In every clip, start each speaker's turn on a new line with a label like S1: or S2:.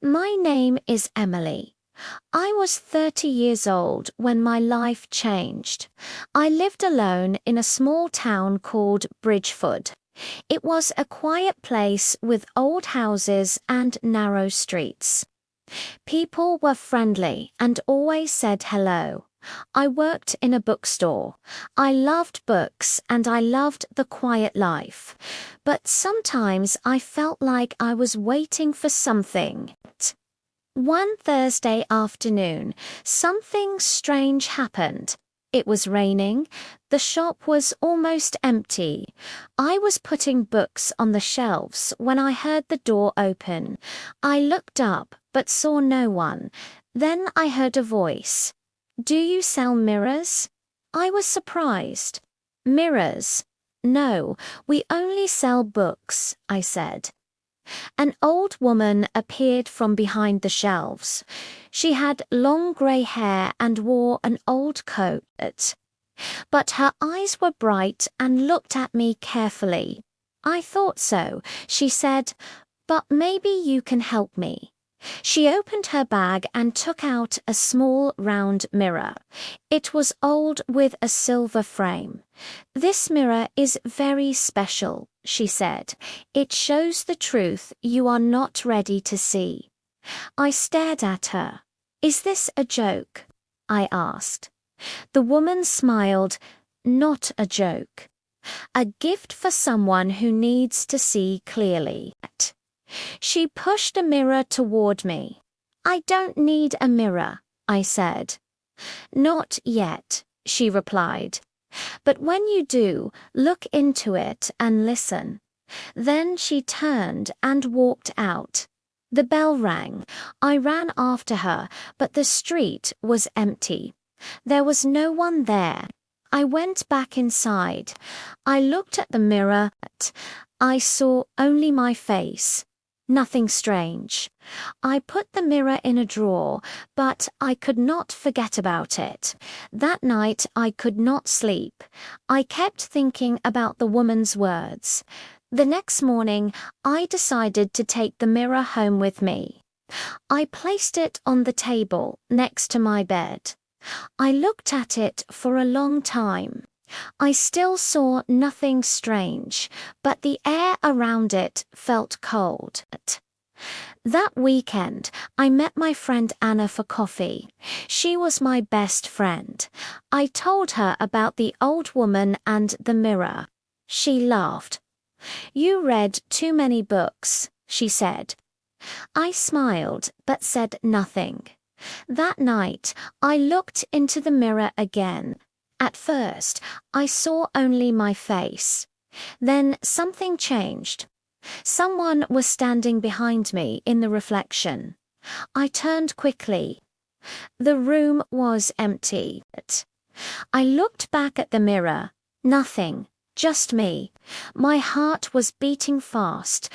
S1: My name is Emily. I was 30 years old when my life changed. I lived alone in a small town called Bridgeford. It was a quiet place with old houses and narrow streets. People were friendly and always said hello. I worked in a bookstore. I loved books and I loved the quiet life. But sometimes I felt like I was waiting for something. One Thursday afternoon, something strange happened. It was raining. The shop was almost empty. I was putting books on the shelves when I heard the door open. I looked up but saw no one. Then I heard a voice. "Do you sell mirrors?" I was surprised. "Mirrors? No, we only sell books," I said. An old woman appeared from behind the shelves. She had long grey hair and wore an old coat. But her eyes were bright and looked at me carefully. "I thought so," she said, "but maybe you can help me." She opened her bag and took out a small round mirror. It was old with a silver frame. "This mirror is very special," she said. "It shows the truth you are not ready to see." I stared at her. "Is this a joke?" I asked. The woman smiled. "Not a joke. A gift for someone who needs to see clearly." She pushed a mirror toward me. "I don't need a mirror," I said. "Not yet," she replied. "But when you do, look into it and listen." Then she turned and walked out. The bell rang. I ran after her, but the street was empty. There was no one there. I went back inside. I looked at the mirror. I saw only my face. Nothing strange. I put the mirror in a drawer, but I could not forget about it. That night I could not sleep. I kept thinking about the woman's words. The next morning, I decided to take the mirror home with me. I placed it on the table next to my bed. I looked at it for a long time. I still saw nothing strange, but the air around it felt cold. That weekend, I met my friend Anna for coffee. She was my best friend. I told her about the old woman and the mirror. She laughed. "You read too many books," she said. I smiled but said nothing. That night, I looked into the mirror again. At first, I saw only my face. Then something changed. Someone was standing behind me in the reflection. I turned quickly. The room was empty. I looked back at the mirror. Nothing, just me. My heart was beating fast.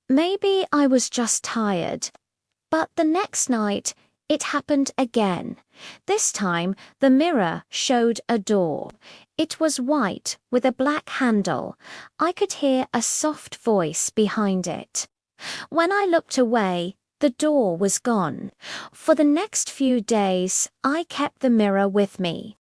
S1: Maybe I was just tired. But the next night, it happened again. This time, the mirror showed a door. It was white with a black handle. I could hear a soft voice behind it. When I looked away, the door was gone. For the next few days, I kept the mirror with me.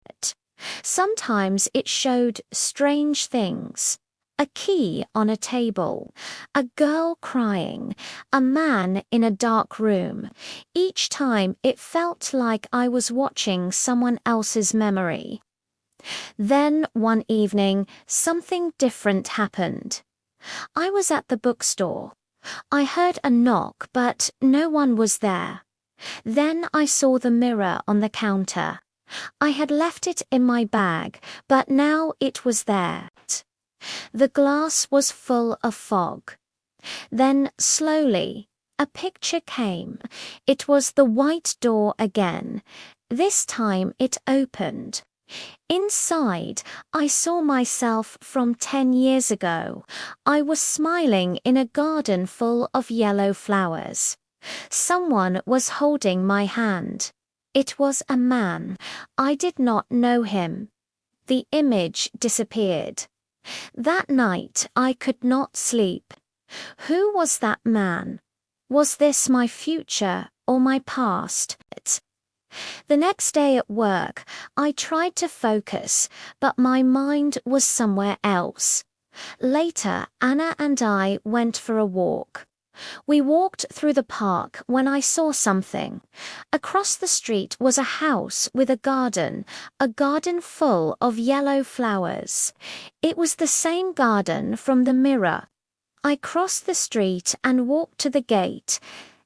S1: Sometimes it showed strange things. A key on a table, a girl crying, a man in a dark room. Each time it felt like I was watching someone else's memory. Then one evening, something different happened. I was at the bookstore. I heard a knock, but no one was there. Then I saw the mirror on the counter. I had left it in my bag, but now it was there. The glass was full of fog. Then, slowly, a picture came. It was the white door again. This time it opened. Inside, I saw myself from 10 years ago. I was smiling in a garden full of yellow flowers. Someone was holding my hand. It was a man. I did not know him. The image disappeared. That night I could not sleep. Who was that man? Was this my future or my past? The next day at work, I tried to focus, but my mind was somewhere else. Later, Anna and I went for a walk. We walked through the park when I saw something. Across the street was a house with a garden full of yellow flowers. It was the same garden from the mirror. I crossed the street and walked to the gate.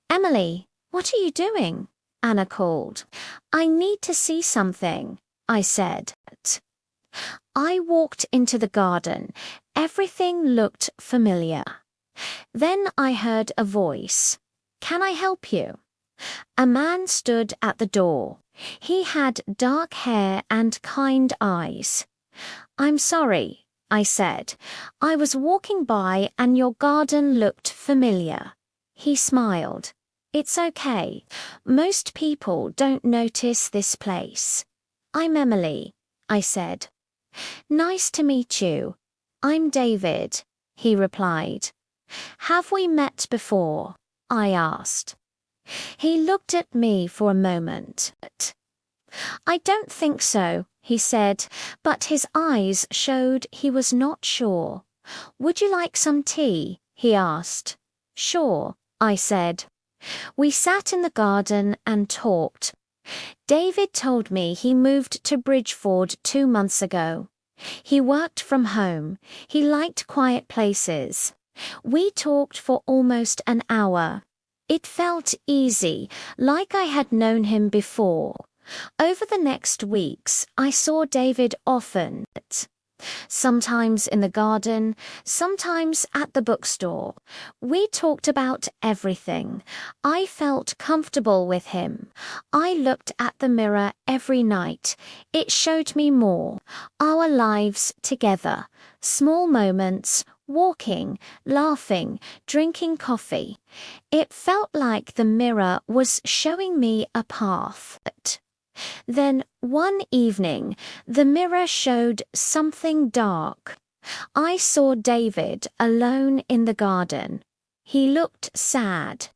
S1: "Emily, what are you doing?" Anna called. "I need to see something," I said. I walked into the garden. Everything looked familiar. Then I heard a voice. "Can I help you?" A man stood at the door. He had dark hair and kind eyes. "I'm sorry," I said. "I was walking by and your garden looked familiar." He smiled. "It's okay. Most people don't notice this place." "I'm Emily," I said. "Nice to meet you. I'm David," he replied. "Have we met before?" I asked. He looked at me for a moment. "I don't think so," he said, but his eyes showed he was not sure. "Would you like some tea?" he asked. "Sure," I said. We sat in the garden and talked. David told me he moved to Bridgeford 2 months ago. He worked from home. He liked quiet places. We talked for almost an hour. It felt easy, like I had known him before. Over the next weeks, I saw David often. Sometimes in the garden, sometimes at the bookstore. We talked about everything. I felt comfortable with him. I looked at the mirror every night. It showed me more. Our lives together. Small moments, walking, laughing, drinking coffee. It felt like the mirror was showing me a path. Then, one evening, the mirror showed something dark. I saw David alone in the garden. He looked sad.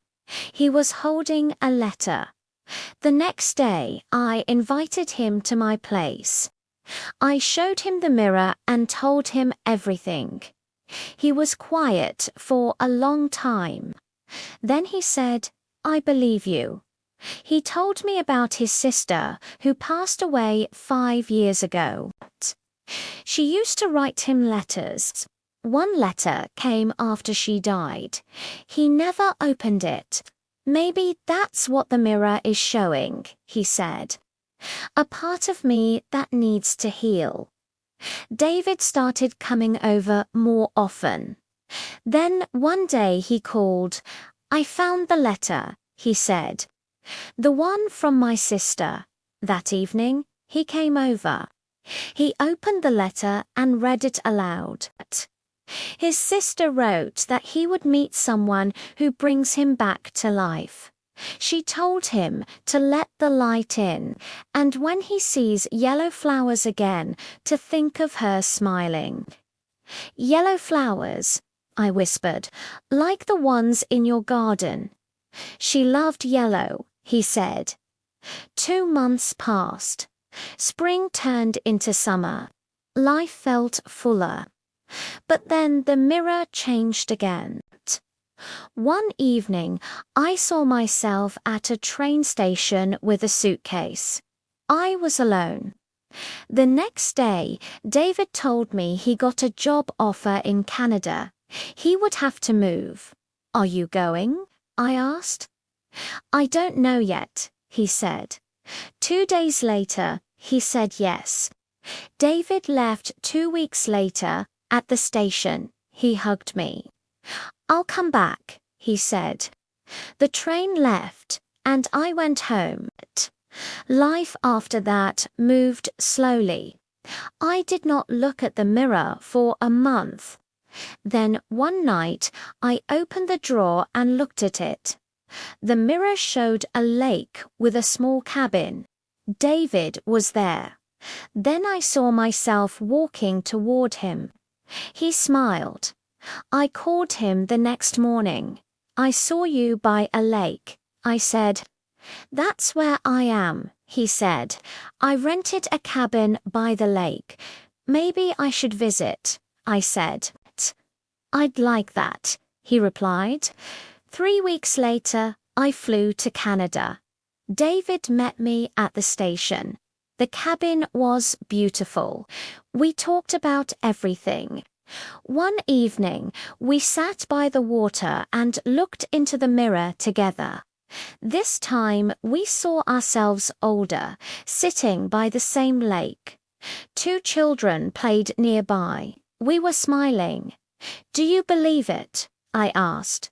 S1: He was holding a letter. The next day, I invited him to my place. I showed him the mirror and told him everything. He was quiet for a long time. Then he said, "I believe you." He told me about his sister, who passed away 5 years ago. She used to write him letters. One letter came after she died. He never opened it. "Maybe that's what the mirror is showing," he said. "A part of me that needs to heal." David started coming over more often. Then one day he called. "I found the letter," he said. "The one from my sister." That evening, he came over. He opened the letter and read it aloud. His sister wrote that he would meet someone who brings him back to life. She told him to let the light in, and when he sees yellow flowers again, to think of her smiling. "Yellow flowers," I whispered, "like the ones in your garden." She loved yellow, he said. 2 months passed. Spring turned into summer. Life felt fuller. But then the mirror changed again. One evening, I saw myself at a train station with a suitcase. I was alone. The next day, David told me he got a job offer in Canada. He would have to move. "Are you going?" I asked. "I don't know yet," he said. 2 days later, he said yes. David left 2 weeks later. At the station, he hugged me. "I'll come back," he said. The train left, and I went home. Life after that moved slowly. I did not look at the mirror for a month. Then one night, I opened the drawer and looked at it. The mirror showed a lake with a small cabin. David was there. Then I saw myself walking toward him. He smiled. I called him the next morning. I saw you by a lake, I said. That's where I am, he said. I rented a cabin by the lake. Maybe I should visit, I said. I'd like that, he replied. 3 weeks later, I flew to Canada. David met me at the station. The cabin was beautiful. We talked about everything. One evening, we sat by the water and looked into the mirror together. This time, we saw ourselves older, sitting by the same lake. 2 children played nearby. We were smiling. Do you believe it? I asked.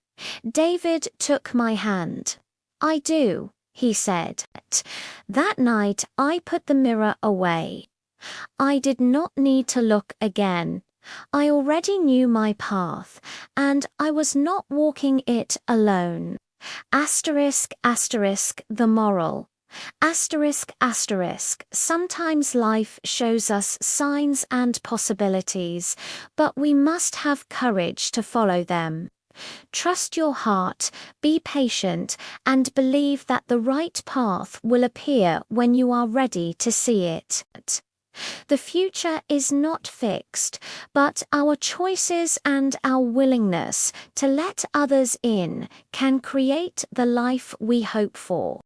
S1: David took my hand. I do, he said. That night, I put the mirror away. I did not need to look again. I already knew my path, and I was not walking it alone. Asterisk, asterisk, the moral. Asterisk, asterisk, sometimes life shows us signs and possibilities, but we must have courage to follow them. Trust your heart, be patient, and believe that the right path will appear when you are ready to see it. The future is not fixed, but our choices and our willingness to let others in can create the life we hope for.